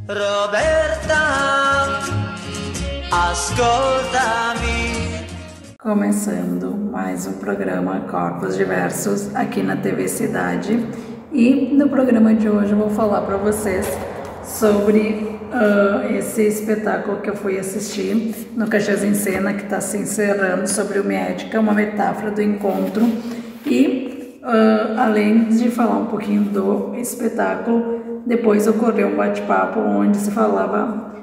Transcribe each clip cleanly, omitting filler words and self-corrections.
Roberta, ascoltami. Começando mais um programa Corpos Diversos aqui na TV Cidade, e no programa de hoje eu vou falar para vocês sobre esse espetáculo que eu fui assistir no Caxias em Cena, que está se encerrando, sobre o Médica, uma metáfora do encontro. E além de falar um pouquinho do espetáculo, depois ocorreu um bate-papo onde se falava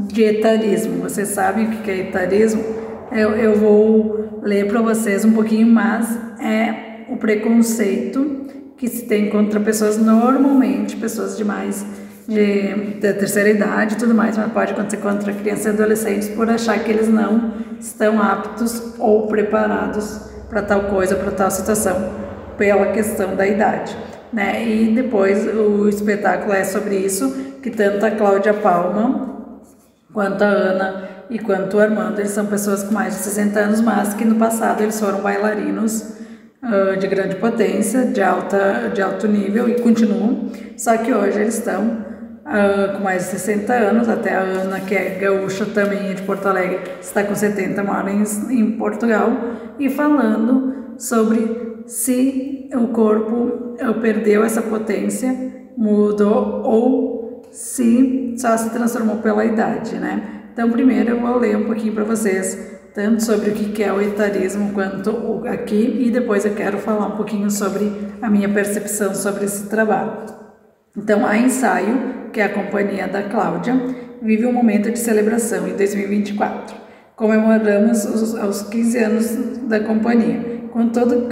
de etarismo. Vocês sabem o que é etarismo? Eu vou ler para vocês um pouquinho, mas é o preconceito que se tem contra pessoas, normalmente pessoas de terceira idade e tudo mais, mas pode acontecer contra crianças e adolescentes, por achar que eles não estão aptos ou preparados para tal coisa, para tal situação, pela questão da idade, né? E depois o espetáculo é sobre isso, que tanto a Cláudia Palma, quanto a Ana e quanto o Armando, eles são pessoas com mais de 60 anos, mas que no passado eles foram bailarinos de grande potência, de alto nível, e continuam, só que hoje eles estão com mais de 60 anos. Até a Ana, que é gaúcha também, de Porto Alegre, está com 70, mora em Portugal, e falando sobre se o corpo perdeu essa potência, mudou, ou se só se transformou pela idade, né? Então primeiro eu vou ler um pouquinho para vocês, tanto sobre o que é o etarismo quanto aqui, e depois eu quero falar um pouquinho sobre a minha percepção sobre esse trabalho. Então, a Ensaio, que é a companhia da Cláudia, vive um momento de celebração em 2024. Comemoramos os 15 anos da companhia. Como todo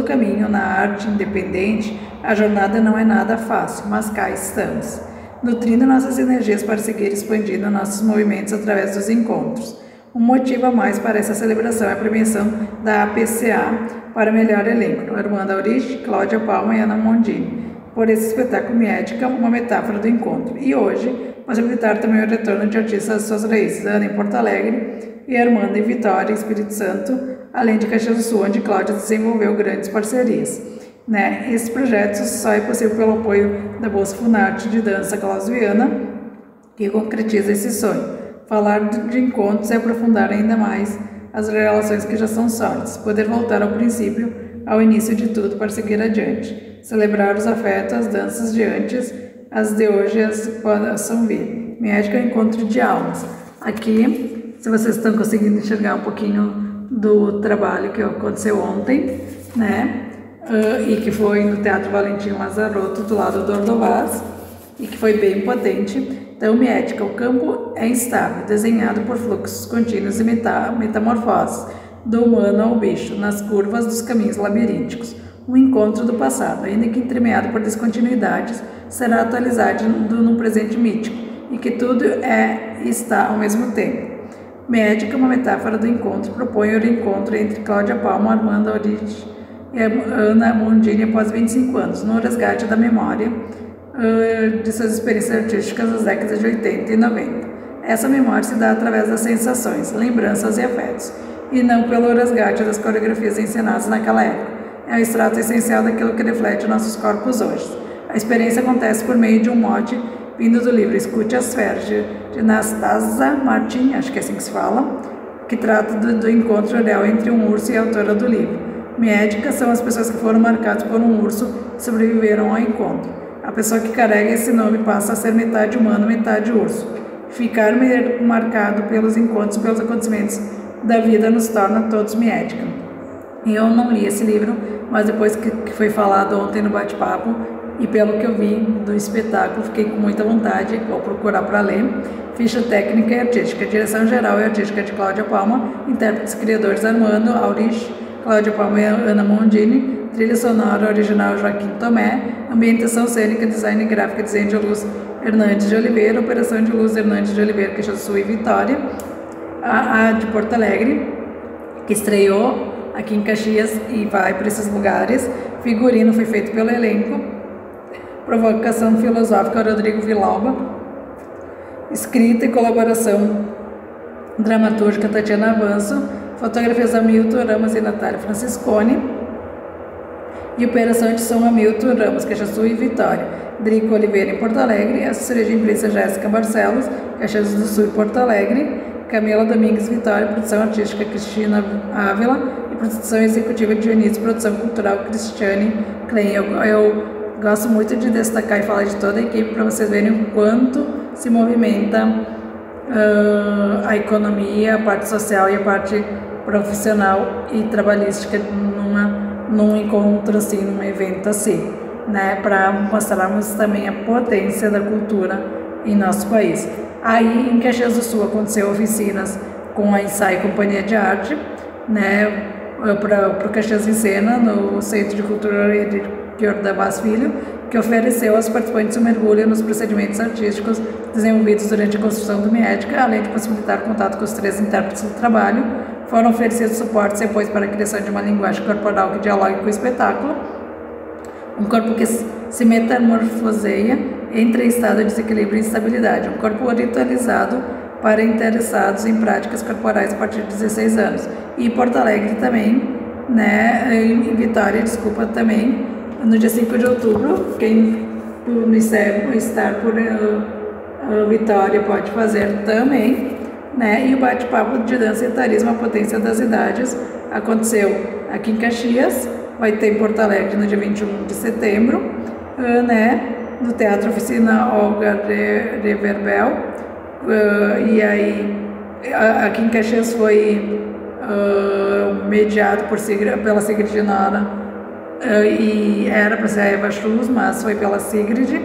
caminho na arte independente, a jornada não é nada fácil, mas cá estamos, nutrindo nossas energias para seguir expandindo nossos movimentos através dos encontros. Um motivo a mais para essa celebração é a premiação da APCA para melhor elenco, Armando Aurich, Cláudia Palma e Ana Mondini, por esse espetáculo Médica, uma metáfora do encontro. E hoje, possibilitar também o retorno de artistas às suas raízes, Ana em Porto Alegre e Armando em Vitória, Espírito Santo, além de Caxias do Sul, onde Cláudia desenvolveu grandes parcerias, né? Esse projeto só é possível pelo apoio da Bolsa Funarte de Dança Klaus Viana, que concretiza esse sonho. Falar de encontros é aprofundar ainda mais as relações que já são sólidas, poder voltar ao princípio, ao início de tudo, para seguir adiante, celebrar os afetos, as danças de antes, as de hoje e as que possam vir. Médica é um encontro de almas. Aqui, se vocês estão conseguindo enxergar um pouquinho do trabalho que aconteceu ontem, né? E que foi no Teatro Valentim Lazarotto, do lado do Ordovás, e que foi bem potente. Então, Médica, o campo é instável, desenhado por fluxos contínuos e metamorfoses, do humano ao bicho, nas curvas dos caminhos labirínticos. Um encontro do passado, ainda que entremeado por descontinuidades, será atualizado num presente mítico, e que tudo é e está ao mesmo tempo. Médica, uma metáfora do encontro, propõe o reencontro entre Cláudia Palma, Armando Aurich e Ana Mondini após 25 anos, no resgate da memória de suas experiências artísticas das décadas de 80 e 90. Essa memória se dá através das sensações, lembranças e afetos, e não pelo resgate das coreografias encenadas naquela época. É o extrato essencial daquilo que reflete nossos corpos hoje. A experiência acontece por meio de um mote vindo do livro Escute as Feras, de Anastasia Martin, acho que é assim que se fala, que trata do encontro real entre um urso e a autora do livro. Médicas são as pessoas que foram marcadas por um urso e sobreviveram ao encontro. A pessoa que carrega esse nome passa a ser metade humano, metade urso. Ficar marcado pelos encontros, pelos acontecimentos da vida, nos torna todos Médica. Eu não li esse livro, mas depois que foi falado ontem no bate-papo, e pelo que eu vi do espetáculo, fiquei com muita vontade, vou procurar para ler. Ficha técnica e artística, direção geral e artística de Cláudia Palma, intérpretes criadores Armando Aurich, Cláudia Palma e Ana Mondini, trilha sonora original Joaquim Tomé, ambientação cênica, design gráfico, desenho de luz Hernandes de Oliveira, operação de luz Hernandes de Oliveira, Caxias do Sul e Vitória, a de Porto Alegre, que estreou aqui em Caxias e vai para esses lugares. Figurino foi feito pelo elenco, provocação filosófica Rodrigo Villalba, escrita e colaboração dramaturgica Tatiana Avanço, fotografias Hamilton Ramos e Natália Franciscone, e operação de som Hamilton Ramos, Caxias do Sul e Vitória. Drico Oliveira, em Porto Alegre, assessoria de imprensa Jéssica Barcelos, Caxias do Sul, Porto Alegre, Camila Domingues Vitória, produção artística Cristina Ávila e produção executiva de Dionísio, produção cultural Cristiane Klein. Eu gosto muito de destacar e falar de toda a equipe para vocês verem o quanto se movimenta a economia, a parte social e a parte profissional e trabalhística num encontro assim, num evento assim, né, para mostrarmos também a potência da cultura em nosso país. Aí em Caxias do Sul aconteceu oficinas com a Ensaio Companhia de Arte, né, para o Caxias em Cena, no Centro de Cultura de Ordabás Filho, que ofereceu aos participantes um mergulho nos procedimentos artísticos desenvolvidos durante a construção do MIEDCA, além de possibilitar contato com os 3 intérpretes do trabalho. Foram oferecidos suportes e apoios para a criação de uma linguagem corporal que dialogue com o espetáculo, um corpo que se metamorfoseia entre estado de desequilíbrio e instabilidade, um corpo ritualizado para interessados em práticas corporais a partir de 16 anos. E Porto Alegre também, né, em Vitória, desculpa, também, no dia 5 de outubro, quem estar por Vitória pode fazer também, né, e o bate-papo de dança e etarismo, a potência das idades, aconteceu aqui em Caxias, vai ter em Porto Alegre no dia 21 de setembro, né, no Teatro Oficina Olga Reverbel, e aí aqui em Caxias foi mediado pela Sigrid Nora, e era para ser a Eva Schulz, mas foi pela Sigrid,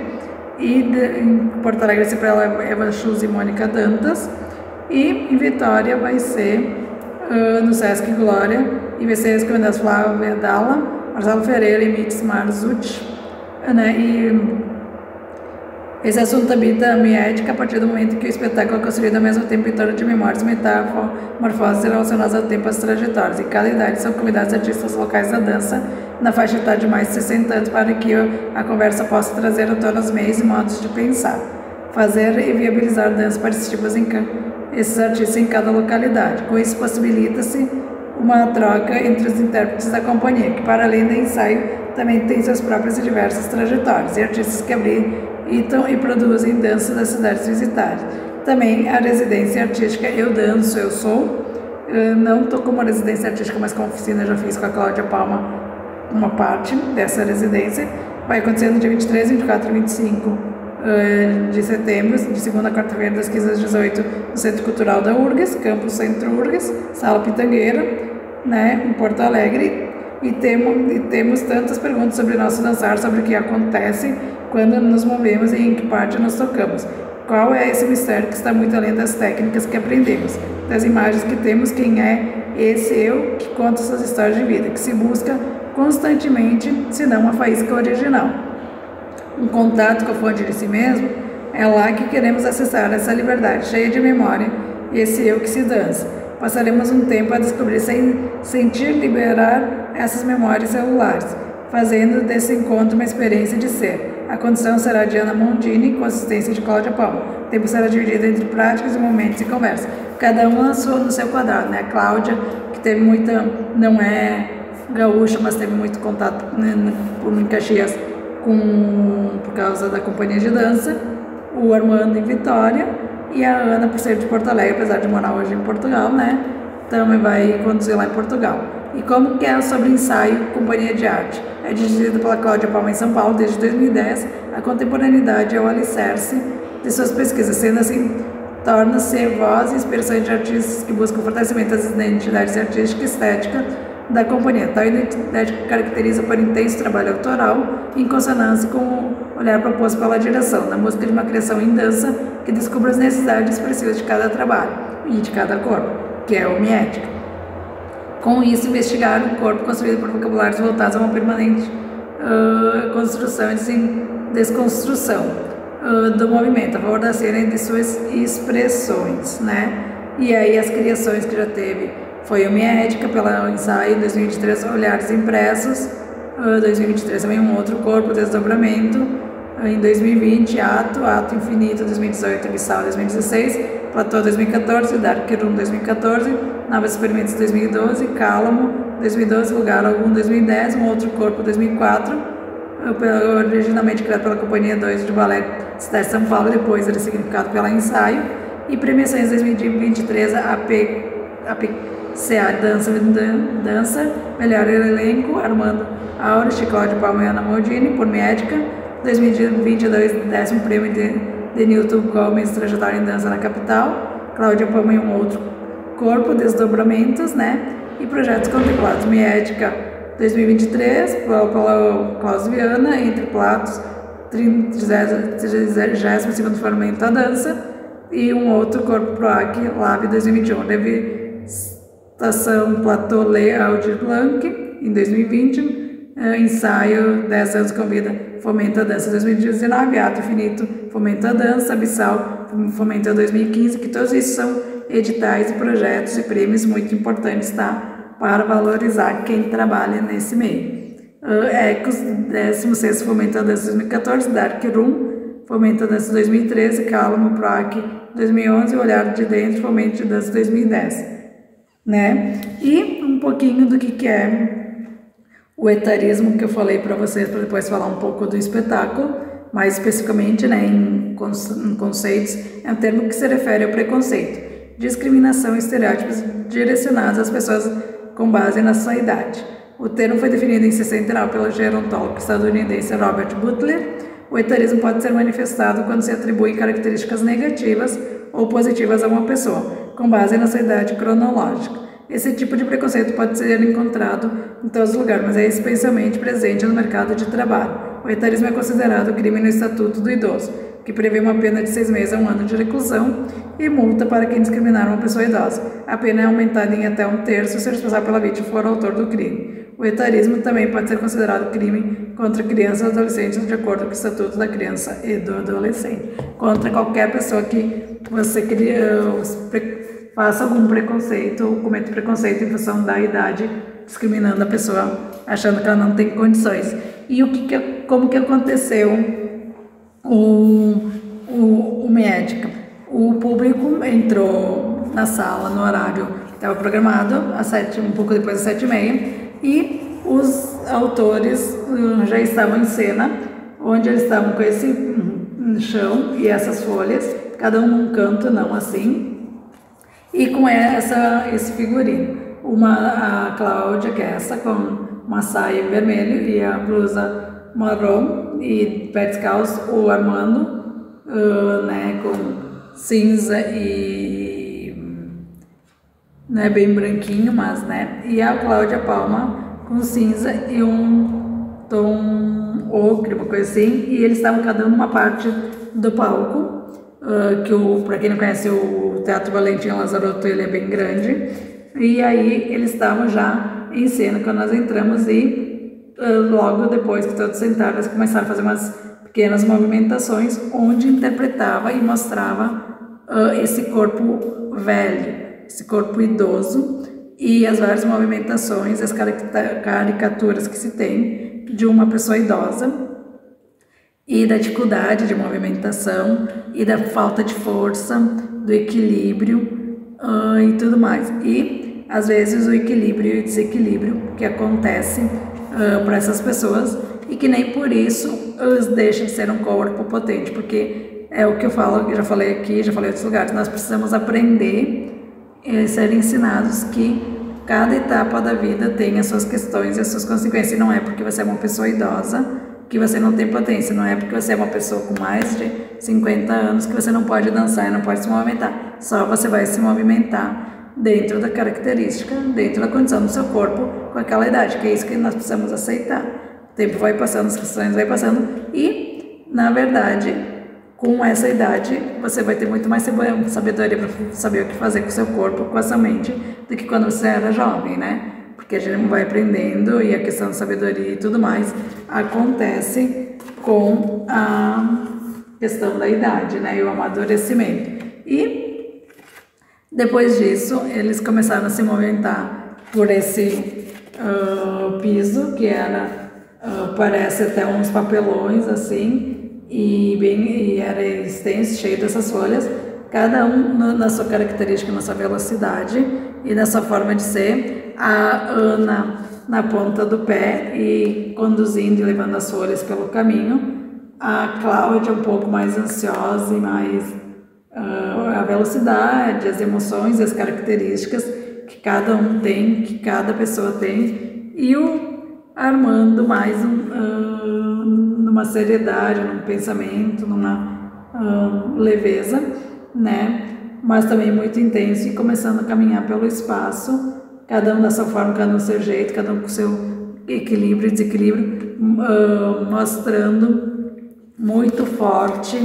e em Porto Alegre vai ser pela Eva Schulz e Mônica Dantas, e em Vitória vai ser no Sesc Glória, e vai ser recomendadas Flávia Dalla, Marcelo Ferreira e Mitz Marzucci, né, e esse assunto habita a MIEDCA a partir do momento que o espetáculo é construído ao mesmo tempo em torno de memórias, metamorfoses relacionadas ao tempo e às trajetórias. Em cada idade são convidados artistas locais da dança na faixa etária de mais de 60 anos para que a conversa possa trazer à tona os meios e modos de pensar, fazer e viabilizar danças participativas esses artistas em cada localidade. Com isso possibilita-se uma troca entre os intérpretes da companhia, que para além do ensaio também tem suas próprias e diversas trajetórias, e artistas que habilitam e produzem danças das cidades visitadas. Também a residência artística Eu Danço, Eu Sou, não estou como residência artística, mas como oficina já fiz com a Cláudia Palma uma parte dessa residência, vai acontecer no dia 23, 24 e 25 de setembro, de segunda a quarta-feira, das 15 às 18, no Centro Cultural da URGS, Campus Centro URGS, Sala Pitangueira, né, em Porto Alegre, e temos tantas perguntas sobre nosso dançar, sobre o que acontece quando nos movemos e em que parte nos tocamos. Qual é esse mistério que está muito além das técnicas que aprendemos, das imagens que temos, quem é esse eu que conta suas histórias de vida, que se busca constantemente, senão uma faísca original. Um contato com a fonte de si mesmo, é lá que queremos acessar essa liberdade cheia de memória, esse eu que se dança. Passaremos um tempo a descobrir, sentir, liberar essas memórias celulares, fazendo desse encontro uma experiência de ser. A condição será de Ana Mondini, com assistência de Cláudia Palma. O tempo será dividido entre práticas e momentos e conversa. Cada um no seu quadrado, né? A Cláudia, que teve muita, não é gaúcha, mas teve muito contato em Caxias por causa da companhia de dança, o Armando em Vitória, e a Ana, por ser de Porto Alegre, apesar de morar hoje em Portugal, né, também vai conduzir lá em Portugal. E como que é sobre ensaio Companhia de Arte? É dirigida pela Cláudia Palma em São Paulo desde 2010, a contemporaneidade é o alicerce de suas pesquisas, sendo assim, torna-se voz e inspiração de artistas que buscam o fortalecimento das identidades artística e estética da companhia. Tal identidade caracteriza por intenso trabalho autoral, em consonância com o olhar proposto pela direção, na busca de uma criação em dança que descubra as necessidades expressivas de cada trabalho e de cada corpo, que é o MIEDCA. Com isso, investigar o corpo construído por vocabulários voltados a uma permanente construção e desconstrução do movimento, a favor da cena e de suas expressões, né? E aí as criações que já teve foi o MIEDCA, pela ensaio, 2023, Olhares Impressos, 2023 também um outro corpo, Desdobramento, em 2020, Ato Infinito, 2018, Abissal, 2016, Platô, 2014, Dark Room, 2014, Novos Experimentos, 2012, Cálamo, 2012, Lugar Algum, 2010, um outro corpo, 2004, originalmente criado pela Companhia 2 de Ballet Cidade de São Paulo, depois ele é significado pela Ensaio. E premiações 2023, APCA Dança, melhor elenco, Armando Aures, Cláudia Palma e Ana Maldini, por Médica. 2022, 10º prêmio de Newton Gomes, trajetória em dança na capital, Cláudia Palma e um outro corpo, desdobramentos, né? E projetos contemplados, Médica 2023, pela Klaus Viana, Entre Platos, 32º Fomento à Dança, e um outro corpo PROAC, Lab 2021, Revista Platô Le Aldir Blanc, em 2020, ensaio 10 anos com vida, Fomenta a Dança 2019, Ato Infinito, Fomenta a Dança, Abissal, Fomenta 2015, que todos esses são editais, projetos e prêmios muito importantes, tá? Para valorizar quem trabalha nesse meio. Ecos, 16º Fomenta a Dança 2014, Dark Room, Fomenta a Dança 2013, Calmo, PROAC 2011, Olhar de Dentro, Fomenta a Dança 2010, né? E um pouquinho do que é o etarismo, que eu falei para vocês, para depois falar um pouco do espetáculo, mais especificamente, né, em conceitos, é um termo que se refere ao preconceito, discriminação e estereótipos direcionados às pessoas com base na sua idade. O termo foi definido em 69 pelo gerontólogo estadunidense Robert Butler. O etarismo pode ser manifestado quando se atribuem características negativas ou positivas a uma pessoa, com base na sua idade cronológica. Esse tipo de preconceito pode ser encontrado em todos os lugares, mas é especialmente presente no mercado de trabalho. O etarismo é considerado crime no Estatuto do Idoso, que prevê uma pena de 6 meses a 1 ano de reclusão e multa para quem discriminar uma pessoa idosa. A pena é aumentada em até 1/3 se o responsável pela vítima for o autor do crime. O etarismo também pode ser considerado crime contra crianças e adolescentes, de acordo com o Estatuto da Criança e do Adolescente. Contra qualquer pessoa que você faça algum preconceito ou cometa preconceito em função da idade, discriminando a pessoa, achando que ela não tem condições. E como que aconteceu o Médica? O público entrou na sala no horário que estava programado, um pouco depois das 7h30, e os autores já estavam em cena, onde eles estavam com esse chão e essas folhas, cada um num canto, não assim, e com esse figurino. A Cláudia, que é essa, com uma saia em vermelho e a blusa marrom e pé descalço, o Armando, né, com cinza e, né, bem branquinho, mas, né, e a Cláudia Palma com cinza e um tom ocre, uma coisa assim, e eles estavam cada um numa parte do palco, para quem não conhece o Teatro Valentim Lazarotto, ele é bem grande, e aí eles estavam já em cena quando nós entramos, e logo depois que todos sentaram, eles começaram a fazer umas pequenas movimentações onde interpretava e mostrava esse corpo velho, esse corpo idoso, e as várias movimentações, as caricaturas que se tem de uma pessoa idosa, e da dificuldade de movimentação, e da falta de força, do equilíbrio e tudo mais. E às vezes o equilíbrio e o desequilíbrio que acontece para essas pessoas, e que nem por isso deixa de ser um corpo potente, porque é o que eu falo, já falei aqui, já falei em outros lugares, nós precisamos aprender e ser ensinados que cada etapa da vida tem as suas questões e as suas consequências, e não é porque você é uma pessoa idosa que você não tem potência, não é porque você é uma pessoa com mais de 50 anos que você não pode dançar e não pode se movimentar, só você vai se movimentar dentro da característica, dentro da condição do seu corpo com aquela idade, que é isso que nós precisamos aceitar. O tempo vai passando, as questões vai passando, e na verdade, com essa idade, você vai ter muito mais sabedoria para saber o que fazer com o seu corpo, com a sua mente, do que quando você era jovem, né? Porque a gente vai aprendendo, e a questão de sabedoria e tudo mais acontece com a questão da idade, né? E o amadurecimento. E depois disso, eles começaram a se movimentar por esse piso, que era, parece até uns papelões assim, e era extenso, cheio dessas folhas, cada um na sua característica, na sua velocidade e na sua forma de ser. A Ana na ponta do pé e conduzindo e levando as folhas pelo caminho. A Cláudia um pouco mais ansiosa e mais a velocidade, as emoções e as características que cada um tem, que cada pessoa tem, e o Armando mais numa seriedade, num pensamento, numa leveza, né? Mas também muito intenso e começando a caminhar pelo espaço, cada um da sua forma, cada um do seu jeito, cada um com seu equilíbrio e desequilíbrio, mostrando muito forte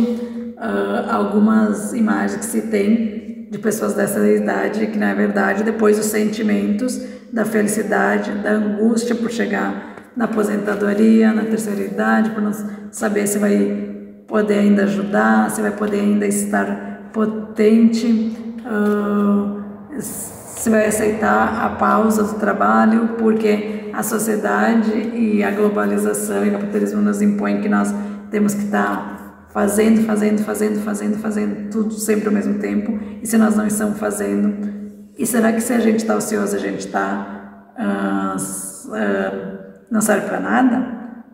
algumas imagens que se tem de pessoas dessa idade, que na verdade depois os sentimentos da felicidade, da angústia por chegar na aposentadoria, na terceira idade, por não saber se vai poder ainda ajudar, se vai poder ainda estar potente, se vai aceitar a pausa do trabalho, porque a sociedade e a globalização e o capitalismo nos impõem que nós temos que estar fazendo tudo sempre ao mesmo tempo. E se nós não estamos fazendo, e será que se a gente está ocioso, a gente está não serve para nada?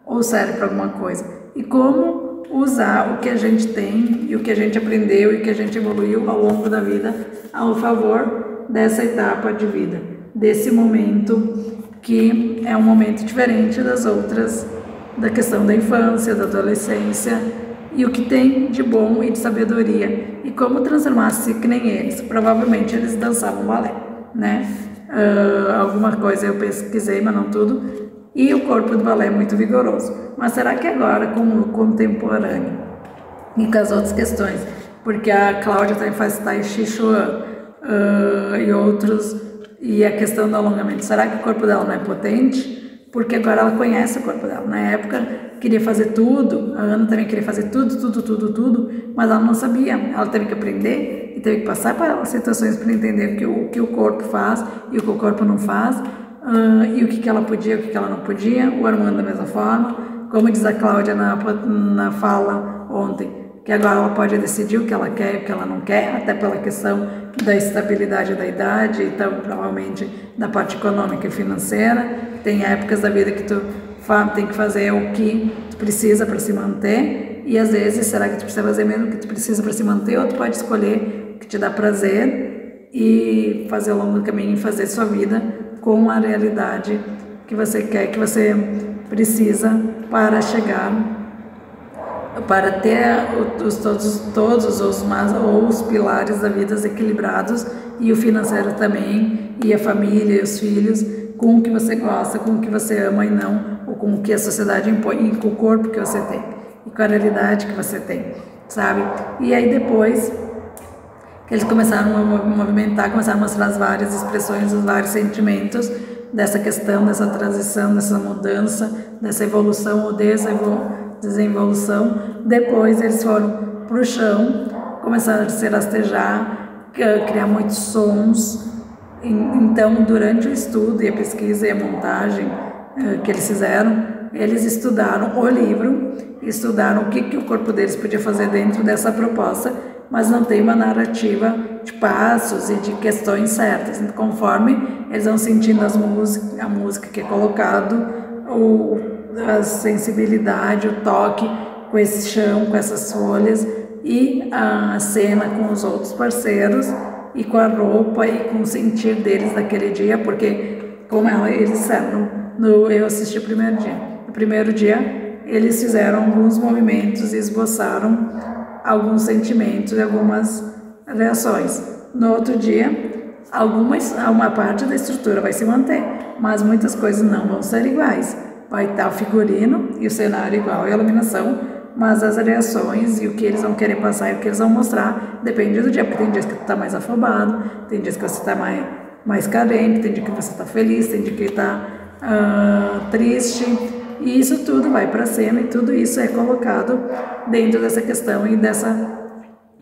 Ou serve para alguma coisa? E como usar o que a gente tem e o que a gente aprendeu e o que a gente evoluiu ao longo da vida ao favor dessa etapa de vida, desse momento que é um momento diferente das outras, da questão da infância, da adolescência, e o que tem de bom e de sabedoria, e como transformar-se que nem eles. Provavelmente eles dançavam balé, né? Alguma coisa eu pesquisei, mas não tudo, e o corpo do balé é muito vigoroso. Mas será que agora, com o contemporâneo e com as outras questões, porque a Cláudia também faz Tai Chi Chuan e outros, e a questão do alongamento, será que o corpo dela não é potente? Porque agora ela conhece o corpo dela. Na época queria fazer tudo, a Ana também queria fazer tudo, mas ela não sabia. Ela teve que aprender e teve que passar para situações para entender o que o corpo faz e o que o corpo não faz, e o que ela podia e o que ela não podia. O Armando da mesma forma, como diz a Cláudia na fala ontem, que agora ela pode decidir o que ela quer e o que ela não quer, até pela questão da estabilidade da idade, então provavelmente da parte econômica e financeira. Tem épocas da vida que tu tem que fazer o que tu precisa para se manter, e às vezes será que tu precisa fazer mesmo o que tu precisa para se manter, ou tu pode escolher o que te dá prazer e fazer ao longo do caminho e fazer sua vida com a realidade que você quer, que você precisa para chegar, para ter todos os pilares da vida equilibrados, e o financeiro também, e a família e os filhos, com o que você gosta, com o que você ama e não, ou com o que a sociedade impõe, e com o corpo que você tem, e com a realidade que você tem, sabe? E aí depois que eles começaram a movimentar, começaram a mostrar as várias expressões, os vários sentimentos dessa questão, dessa transição, dessa mudança, dessa evolução ou desinvolução. Depois eles foram para o chão, começaram a se rastejar, criar muitos sons. Então, durante o estudo e a pesquisa e a montagem que eles fizeram, eles estudaram o livro, estudaram o que o corpo deles podia fazer dentro dessa proposta, mas não tem uma narrativa de passos e de questões certas. Conforme eles vão sentindo a música que é colocado, a sensibilidade, o toque com esse chão, com essas folhas, e a cena com os outros parceiros, e com a roupa e com o sentir deles daquele dia, porque como eles disseram, eu assisti o primeiro dia. No primeiro dia eles fizeram alguns movimentos e esboçaram alguns sentimentos e algumas reações. No outro dia, uma parte da estrutura vai se manter, mas muitas coisas não vão ser iguais. Vai estar o figurino e o cenário igual e a iluminação, mas as reações e o que eles vão querer passar e o que eles vão mostrar depende do dia, porque tem dias que tu está mais afobado, tem dias que você está mais carente, tem dia que você está feliz, tem dia que está triste, e isso tudo vai para a cena, e tudo isso é colocado dentro dessa questão e dessa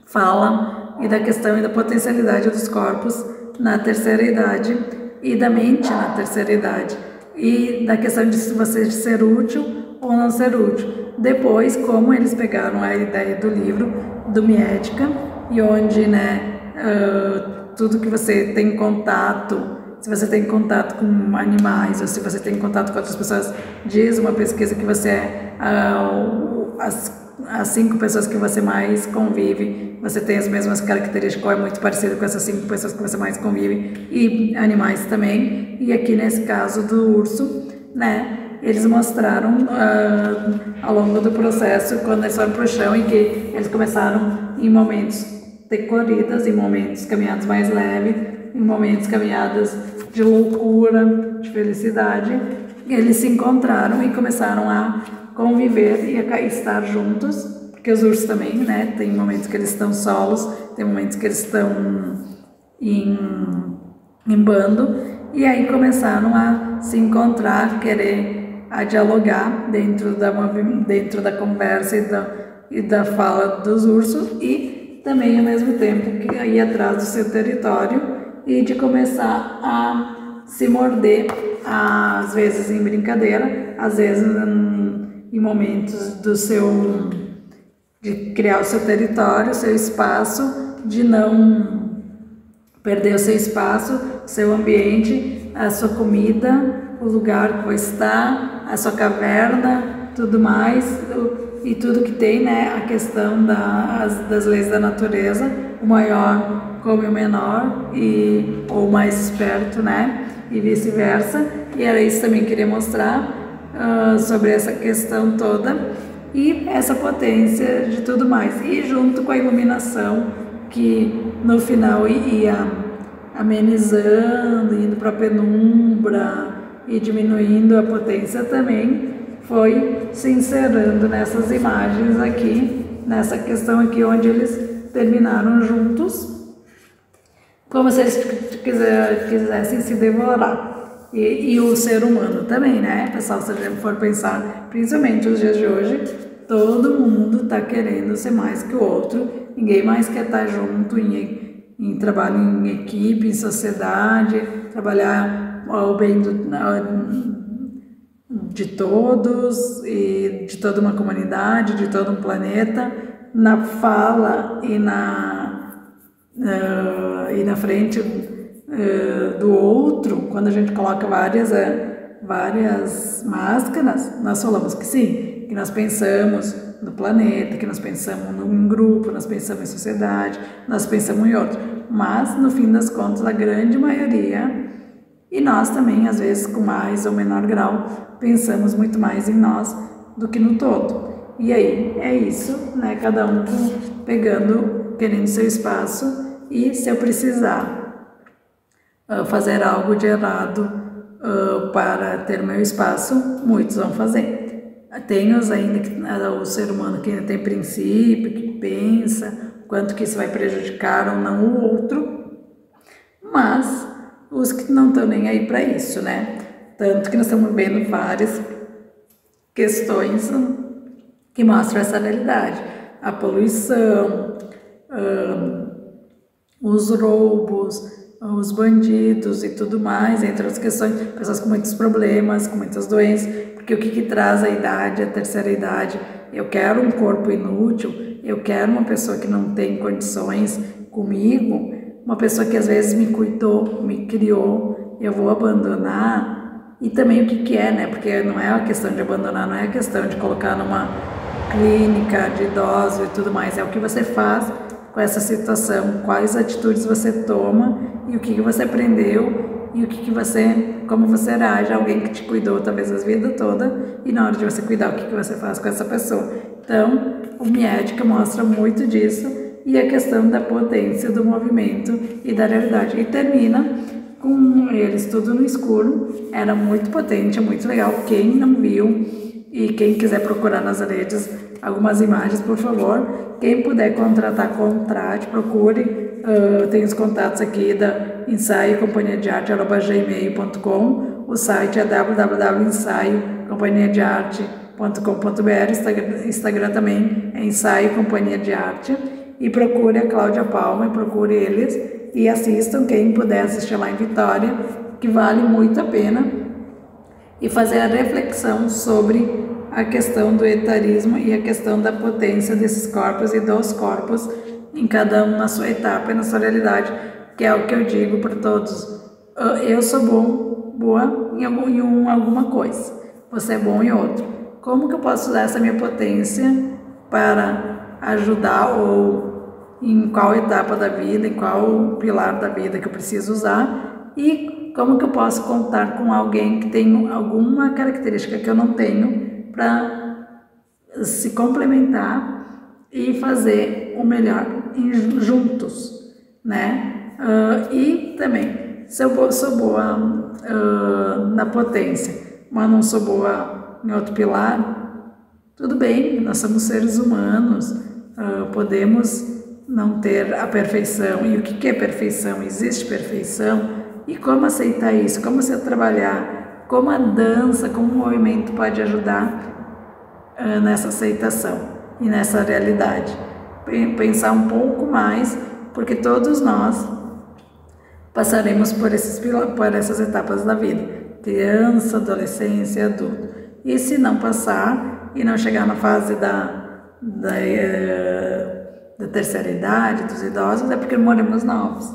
fala, e da questão e da potencialidade dos corpos na terceira idade, e da mente na terceira idade, e da questão de você ser útil ou não ser útil. Depois, como eles pegaram a ideia do livro do Miética, e onde, né, tudo que você tem contato, se você tem contato com animais ou se você tem contato com outras pessoas. Diz uma pesquisa que você é as 5 pessoas que você mais convive, você tem as mesmas características, ou é muito parecido com essas 5 pessoas que você mais convive, e animais também. E aqui nesse caso do urso, né, eles mostraram ao longo do processo, quando eles foram pro chão, e que eles começaram em momentos ter corridas, em momentos caminhadas mais leves, em momentos caminhadas de loucura, de felicidade, eles se encontraram e começaram a conviver e a estar juntos, porque os ursos também, né, tem momentos que eles estão solos, tem momentos que eles estão em bando, e aí começaram a se encontrar, a dialogar dentro da conversa e da fala dos ursos, e também ao mesmo tempo que ir atrás do seu território e de começar a se morder, às vezes em brincadeira, às vezes em momentos de criar o seu território, o seu espaço, de não perder o seu espaço, o seu ambiente, a sua comida, o lugar que vai estar, a sua caverna, tudo mais, e tudo que tem, né, a questão das leis da natureza, o maior come o menor, ou o mais esperto, né, e vice-versa. E era isso também que eu queria mostrar, sobre essa questão toda e essa potência de tudo mais, e junto com a iluminação que no final ia amenizando, indo para a penumbra e diminuindo a potência, também foi se inserando nessas imagens aqui, nessa questão aqui onde eles terminaram juntos, como se eles quisessem se devorar. E o ser humano também, né, pessoal? Se a gente for pensar, principalmente nos dias de hoje, todo mundo está querendo ser mais que o outro, ninguém mais quer estar junto em trabalho em equipe, em sociedade, trabalhar ao bem de todos e de toda uma comunidade, de todo um planeta, na fala e na frente do outro. Quando a gente coloca várias máscaras, nós falamos que sim, que nós pensamos no planeta, que nós pensamos num grupo, nós pensamos em sociedade, nós pensamos em outro, mas no fim das contas a grande maioria, e nós também às vezes com mais ou menor grau, pensamos muito mais em nós do que no todo. E aí é isso, né, cada um querendo seu espaço, e se eu precisar fazer algo de errado para ter meu espaço, muitos vão fazer. Tem o ser humano que ainda tem princípio, que pensa quanto que isso vai prejudicar ou não o outro, mas os que não estão nem aí para isso, né? Tanto que nós estamos vendo várias questões que mostram essa realidade. A poluição, os roubos, os bandidos e tudo mais, entre outras questões, pessoas com muitos problemas, com muitas doenças, porque o que traz a idade, a terceira idade? Eu quero um corpo inútil, eu quero uma pessoa que não tem condições comigo, uma pessoa que às vezes me cuidou, me criou, eu vou abandonar. E também o que é, né? Porque não é a questão de abandonar, não é a questão de colocar numa clínica de idosos e tudo mais, é o que você faz com essa situação, quais atitudes você toma e o que você aprendeu e como você reage a alguém que te cuidou talvez a vida toda, e na hora de você cuidar, o que você faz com essa pessoa. Então, o Miética mostra muito disso, e a questão da potência do movimento e da realidade. E termina com eles tudo no escuro, era muito potente, é muito legal. Quem não viu e quem quiser procurar nas redes algumas imagens, por favor, quem puder contratar, contrate, procure. Tem os contatos aqui da Ensaio Companhia de Arte@gmail.com. O site é www.ensaiocompanhiadearte.com.br. Instagram também é Ensaio Companhia de Arte. E procure a Cláudia Palma, e procure eles e assistam, quem puder assistir lá em Vitória, que vale muito a pena, e fazer a reflexão sobre a questão do etarismo e a questão da potência desses corpos e dos corpos, em cada um na sua etapa e na sua realidade, que é o que eu digo para todos eu sou boa em alguma coisa, você é bom em outro. Como que eu posso usar essa minha potência para ajudar, ou em qual etapa da vida, em qual pilar da vida que eu preciso usar, e como que eu posso contar com alguém que tem alguma característica que eu não tenho para se complementar e fazer o melhor juntos, né? E também, se eu sou boa na potência, mas não sou boa em outro pilar, tudo bem, nós somos seres humanos, podemos não ter a perfeição. E o que é perfeição? Existe perfeição? E como aceitar isso? Como você trabalhar? Como a dança, como o movimento pode ajudar nessa aceitação e nessa realidade? Pensar um pouco mais, porque todos nós passaremos por essas etapas da vida, criança, adolescência, adulto. E se não passar e não chegar na fase da terceira idade, dos idosos, é porque morremos novos.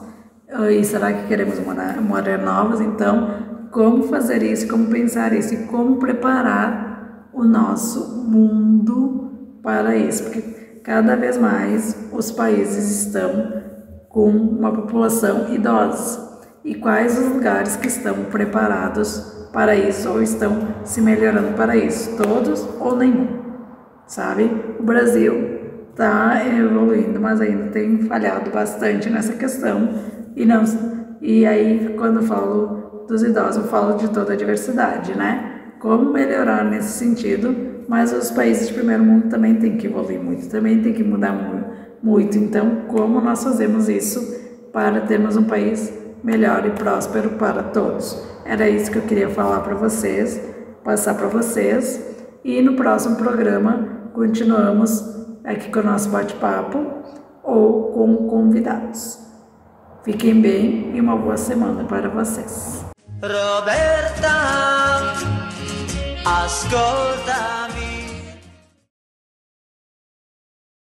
E será que queremos morrer novos? Então, como fazer isso, como pensar isso e como preparar o nosso mundo para isso? Porque cada vez mais os países estão com uma população idosa. E quais os lugares que estão preparados para isso ou estão se melhorando para isso? Todos ou nenhum, sabe? O Brasil está evoluindo, mas ainda tem falhado bastante nessa questão. E aí, quando eu falo dos idosos, eu falo de toda a diversidade, né? Como melhorar nesse sentido, mas os países de primeiro mundo também têm que evoluir muito, também tem que mudar muito. Então, como nós fazemos isso para termos um país melhor e próspero para todos? Era isso que eu queria falar para vocês, passar para vocês. E no próximo programa, continuamos aqui com o nosso bate-papo ou com convidados. Fiquem bem e uma boa semana para vocês. Roberta, ascolta.